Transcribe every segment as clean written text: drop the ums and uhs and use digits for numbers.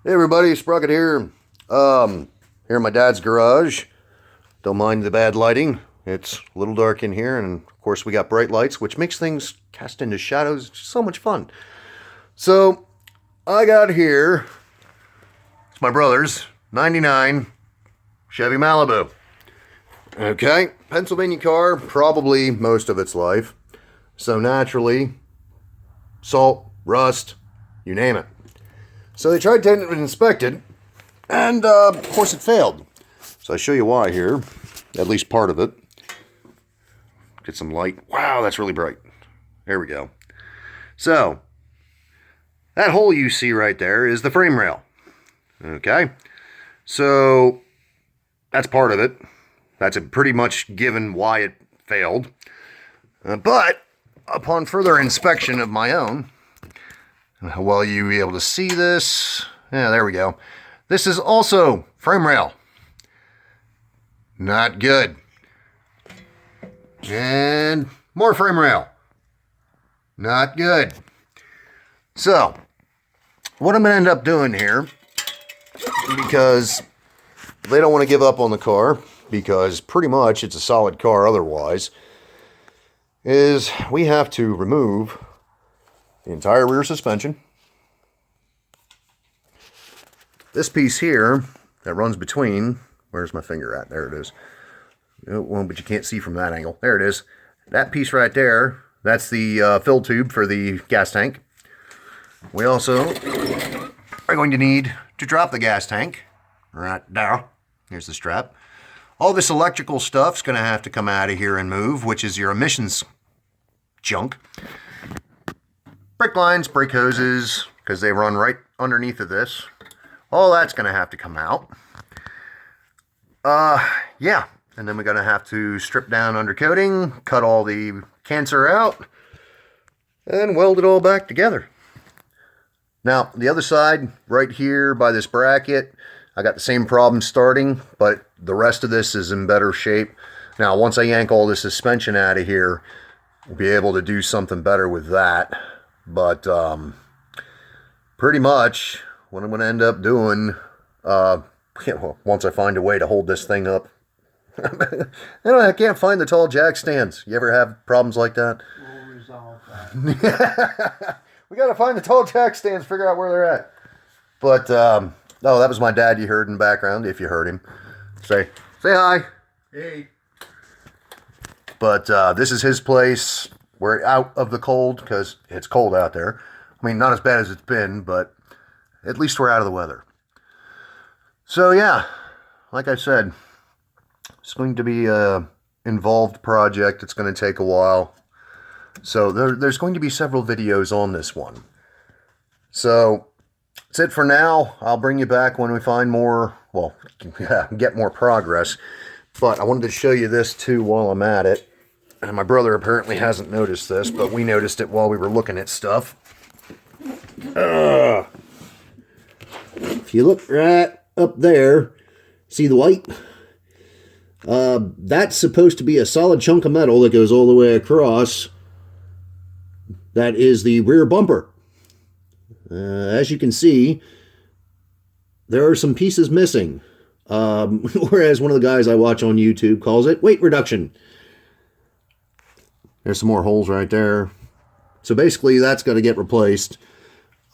Hey everybody, Sprocket here. Here in my dad's garage. Don't mind the bad lighting. It's a little dark in here, and of course we got bright lights, which makes things cast into shadows. It's so much fun. So, I got here, it's my brother's, 99 Chevy Malibu. Okay, Pennsylvania car, probably most of its life. So naturally, salt, rust, you name it. So they tried to inspect it, and of course it failed. So I'll show you why here, at least part of it. Get some light. Wow, that's really bright. There we go. So, that hole you see right there is the frame rail. Okay, so that's part of it. That's a pretty much given why it failed. But upon further inspection of my own, well, you'll be able to see this. Yeah, there we go. This is also frame rail. Not good. And more frame rail. Not good. So, what I'm going to end up doing here, because they don't want to give up on the car, because pretty much it's a solid car otherwise, is we have to remove the entire rear suspension. This piece here that runs between, where's my finger at? There it is. Well, but you can't see from that angle. There it is. That piece right there, that's the fill tube for the gas tank. We also are going to need to drop the gas tank right there. Here's the strap. All this electrical stuff's going to have to come out of here and move, which is your emissions junk. Brake lines, brake hoses, because they run right underneath of this. All that's going to have to come out. Yeah. And then we're going to have to strip down undercoating, cut all the cancer out, and weld it all back together. Now, the other side, right here by this bracket, I got the same problem starting, but the rest of this is in better shape. Now, once I yank all the suspension out of here, we'll be able to do something better with that. But pretty much what I'm going to end up doing, once I find a way to hold this thing up. I can't find the tall jack stands. You ever have problems like that? We'll resolve that. We got to find the tall jack stands, figure out where they're at. But, oh, that was my dad you heard in the background, if you heard him. Say hi. Hey. But this is his place. We're out of the cold because it's cold out there. I mean, not as bad as it's been, but at least we're out of the weather. So yeah, like I said, it's going to be an involved project. It's going to take a while. So there's going to be several videos on this one. So that's it for now. I'll bring you back when we find more, well, get more progress. But I wanted to show you this too while I'm at it. And my brother apparently hasn't noticed this, but we noticed it while we were looking at stuff. If you look right up there, see the white? That's supposed to be a solid chunk of metal that goes all the way across. That is the rear bumper. As you can see, there are some pieces missing. Whereas one of the guys I watch on YouTube calls it weight reduction. There's some more holes right there. So basically, that's got to get replaced.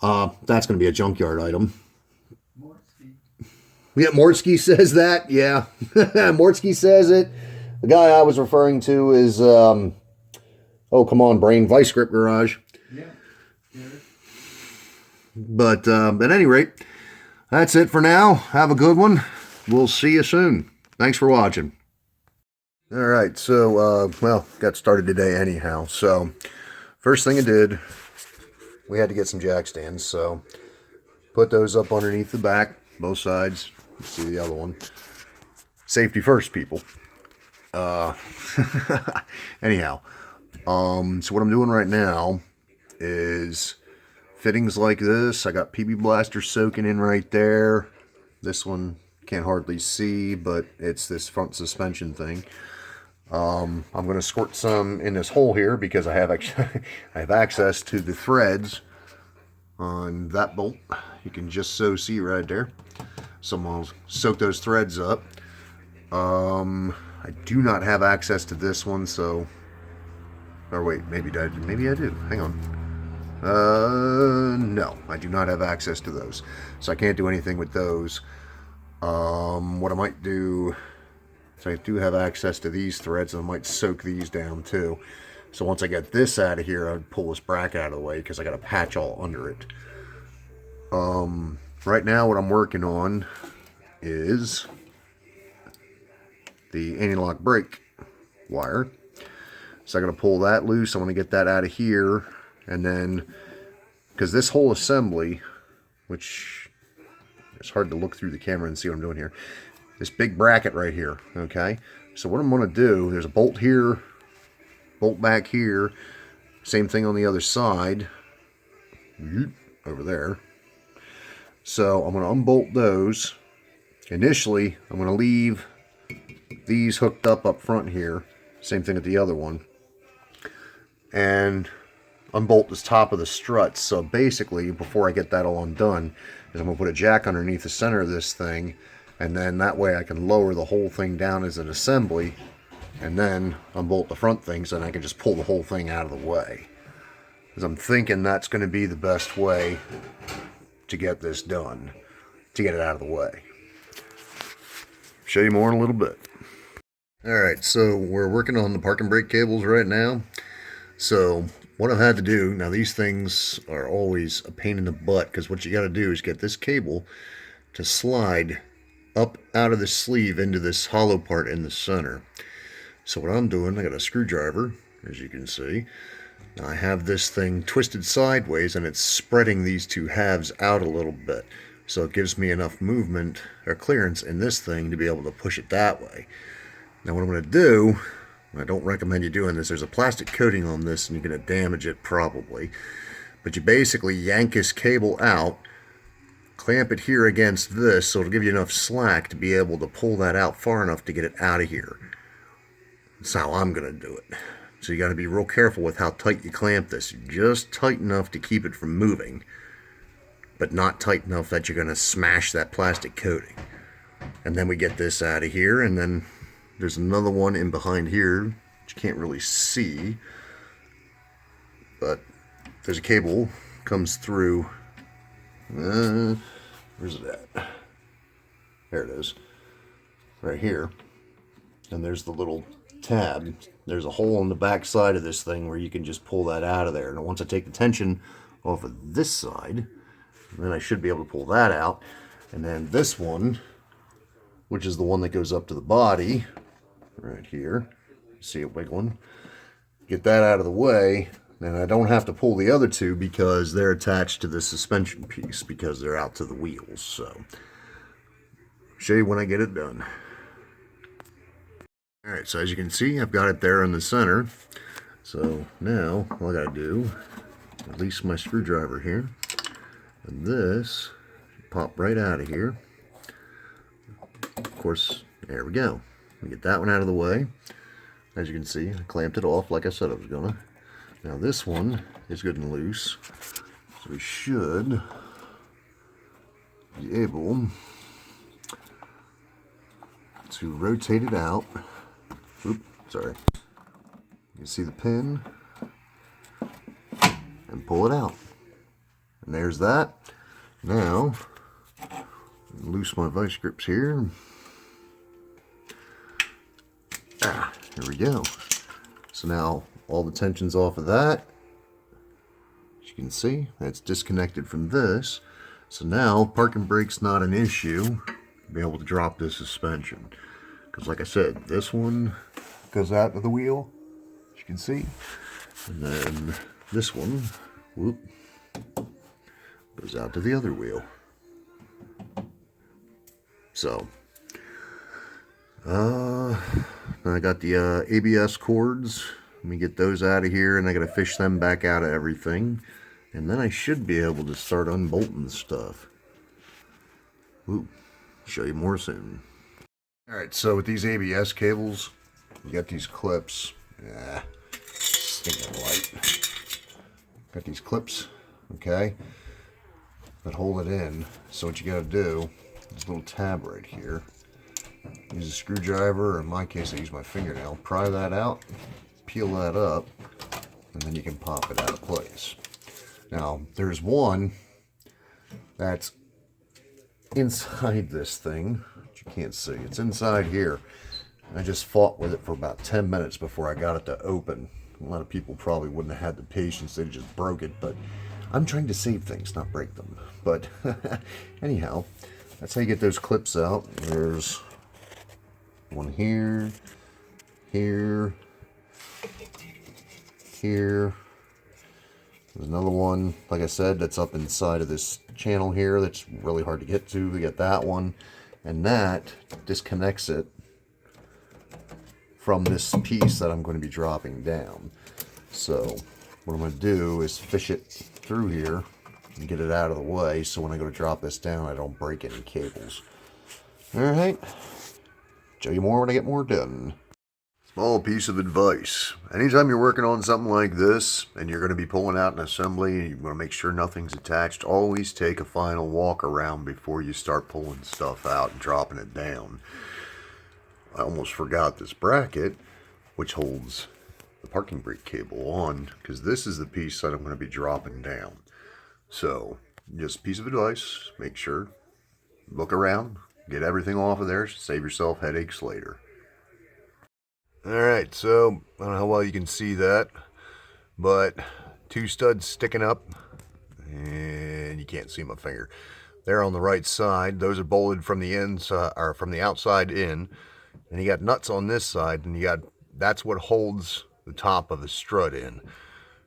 That's going to be a junkyard item. Yeah, Mortsky says that. Yeah, Mortsky says it. The guy I was referring to is, oh, come on, Brain, Vice Grip Garage. Yeah. But at any rate, that's it for now. Have a good one. We'll see you soon. Thanks for watching. All right, so, well, got started today anyhow. So, first thing I did, we had to get some jack stands. So, put those up underneath the back, both sides. You see the other one. Safety first, people. Anyhow, so what I'm doing right now is fittings like this. I got PB Blaster soaking in right there. This one can't hardly see, but it's this front suspension thing. I'm going to squirt some in this hole here because I have access to the threads on that bolt You can just so see right there. So I'm going to soak those threads up. I do not have access to this one, so... Or wait, maybe I do. Hang on. No, I do not have access to those. So I can't do anything with those. What I might do... So I do have access to these threads, and I might soak these down too. So once I get this out of here, I'd pull this bracket out of the way because I got a patch all under it. Right now what I'm working on is the anti-lock brake wire. So I'm going to pull that loose. I want to get that out of here, and then because this whole assembly, which it's hard to look through the camera and see what I'm doing here, this big bracket right here, okay? So what I'm going to do, there's a bolt here, bolt back here, same thing on the other side, over there. So I'm going to unbolt those. Initially, I'm going to leave these hooked up front here, same thing at the other one, and unbolt this top of the struts. So basically, before I get that all undone, is I'm going to put a jack underneath the center of this thing, and then that way I can lower the whole thing down as an assembly, and then unbolt the front things, and I can just pull the whole thing out of the way. Because I'm thinking that's going to be the best way to get this done, to get it out of the way. Show you more in a little bit. Alright, so we're working on the parking brake cables right now. So what I've had to do, now these things are always a pain in the butt, because what you got to do is get this cable to slide up out of the sleeve into this hollow part in the center. So what I'm doing, I got a screwdriver, as you can see. Now I have this thing twisted sideways, and it's spreading these two halves out a little bit. So it gives me enough movement or clearance in this thing to be able to push it that way. Now what I'm going to do, I don't recommend you doing this, there's a plastic coating on this and you're going to damage it probably. But you basically yank this cable out, clamp it here against this, so it'll give you enough slack to be able to pull that out far enough to get it out of here. That's how I'm going to do it. So you got to be real careful with how tight you clamp this. Just tight enough to keep it from moving, but not tight enough that you're going to smash that plastic coating. And then we get this out of here, and then there's another one in behind here, which you can't really see, but there's a cable comes through. Where's it at? There it is, right here. And there's the little tab. There's a hole in the back side of this thing where you can just pull that out of there. And once I take the tension off of this side, then I should be able to pull that out. And then this one, which is the one that goes up to the body, right here, see it wiggling, get that out of the way. And I don't have to pull the other two because they're attached to the suspension piece because they're out to the wheels. So, show you when I get it done. Alright, so as you can see, I've got it there in the center. So now, all I gotta do, release my screwdriver here, and this, pop right out of here. Of course, there we go. We get that one out of the way. As you can see, I clamped it off like I said I was gonna. Now this one is good and loose, so we should be able to rotate it out. Oop, sorry. You can see the pin and pull it out. And there's that. Now, loose my vice grips here. Here we go. So now all the tension's off of that. As you can see, that's disconnected from this. So now parking brake's not an issue. Be able to drop this suspension. Because like I said, this one goes out to the wheel, as you can see. And then this one, whoop, goes out to the other wheel. So, I got the ABS cords. Let me get those out of here, and I gotta fish them back out of everything. And then I should be able to start unbolting stuff. Ooh, show you more soon. Alright, so with these ABS cables, you got these clips. Stinking light. Got these clips, okay? that hold it in. So what you got to do, this little tab right here, use a screwdriver, or in my case I use my fingernail, pry that out, peel that up, and then you can pop it out of place. Now there's one that's inside this thing, which you can't see. It's inside here. I just fought with it for about 10 minutes before I got it to open. A lot of people probably wouldn't have had the patience, they'd just broke it, but I'm trying to save things, not break them. But anyhow, that's how you get those clips out. There's one here, here, here. There's another one, like I said, that's up inside of this channel here that's really hard to get to. We get that one, and that disconnects it from this piece that I'm going to be dropping down. So what I'm going to do is fish it through here and get it out of the way, so when I go to drop this down I don't break any cables. Alright, show you more when I get more done. Small piece of advice. Anytime you're working on something like this and you're going to be pulling out an assembly and you want to make sure nothing's attached, always take a final walk around before you start pulling stuff out and dropping it down. I almost forgot this bracket, which holds the parking brake cable on, because this is the piece that I'm going to be dropping down. So, just a piece of advice, make sure, look around, get everything off of there, save yourself headaches later. Alright, so, I don't know how well you can see that, but 2 studs sticking up, and you can't see my finger. They're on the right side. Those are bolted from the inside, or from the outside in, and you got nuts on this side, and that's what holds the top of the strut in.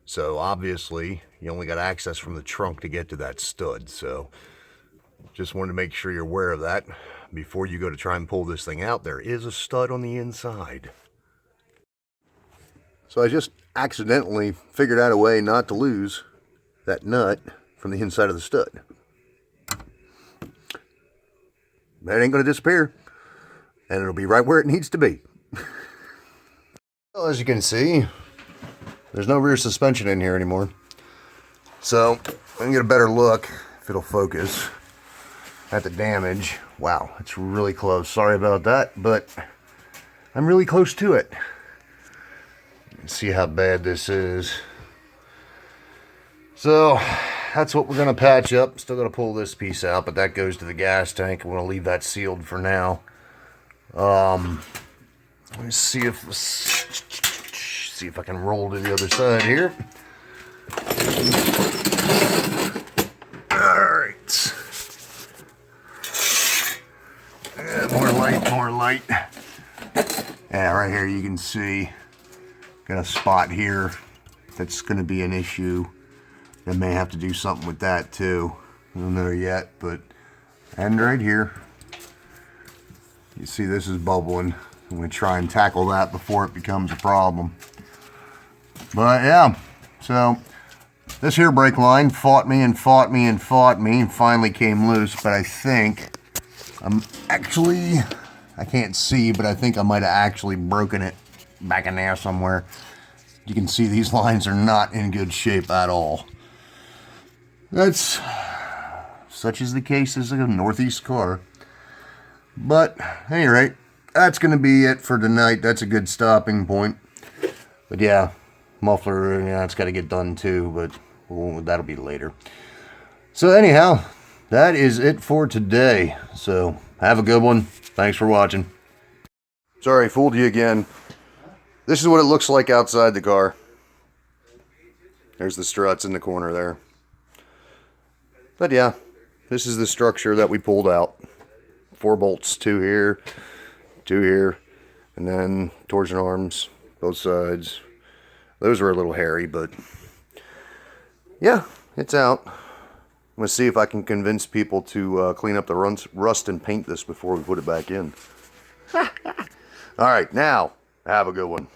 So obviously you only got access from the trunk to get to that stud, so just wanted to make sure you're aware of that before you go to try and pull this thing out. There is a stud on the inside. So I just accidentally figured out a way not to lose that nut from the inside of the stud. That ain't going to disappear, and it'll be right where it needs to be. Well, as you can see, there's no rear suspension in here anymore. So I can get a better look, if it'll focus, at the damage. Wow, it's really close. Sorry about that, but I'm really close to it. You can see how bad this is. So that's what we're going to patch up. Still going to pull this piece out, but that goes to the gas tank. I'm going to leave that sealed for now. Let's see if I can roll to the other side here. Alright. More light. Yeah, right here you can see, got a spot here that's going to be an issue. I may have to do something with that too. I don't know yet, but, and right here, you see this is bubbling. I'm going to try and tackle that before it becomes a problem. But yeah, so this here brake line fought me and finally came loose. But I think I'm actually, I can't see, but I think I might have actually broken it back in there somewhere. You can see these lines are not in good shape at all. That's, such is the case as a Northeast car. But at any rate, that's going to be it for tonight. That's a good stopping point. But yeah, muffler, yeah, it's got to get done too, but that'll be later. So anyhow, that is it for today. So have a good one. Thanks for watching. Sorry, fooled you again. This is what it looks like outside the car. There's the struts in the corner there. But yeah, this is the structure that we pulled out. 4 bolts, 2 here, 2 here, and then torsion arms, both sides. Those were a little hairy, but yeah, it's out. I'm going to see if I can convince people to clean up the rust and paint this before we put it back in. Alright, now, have a good one.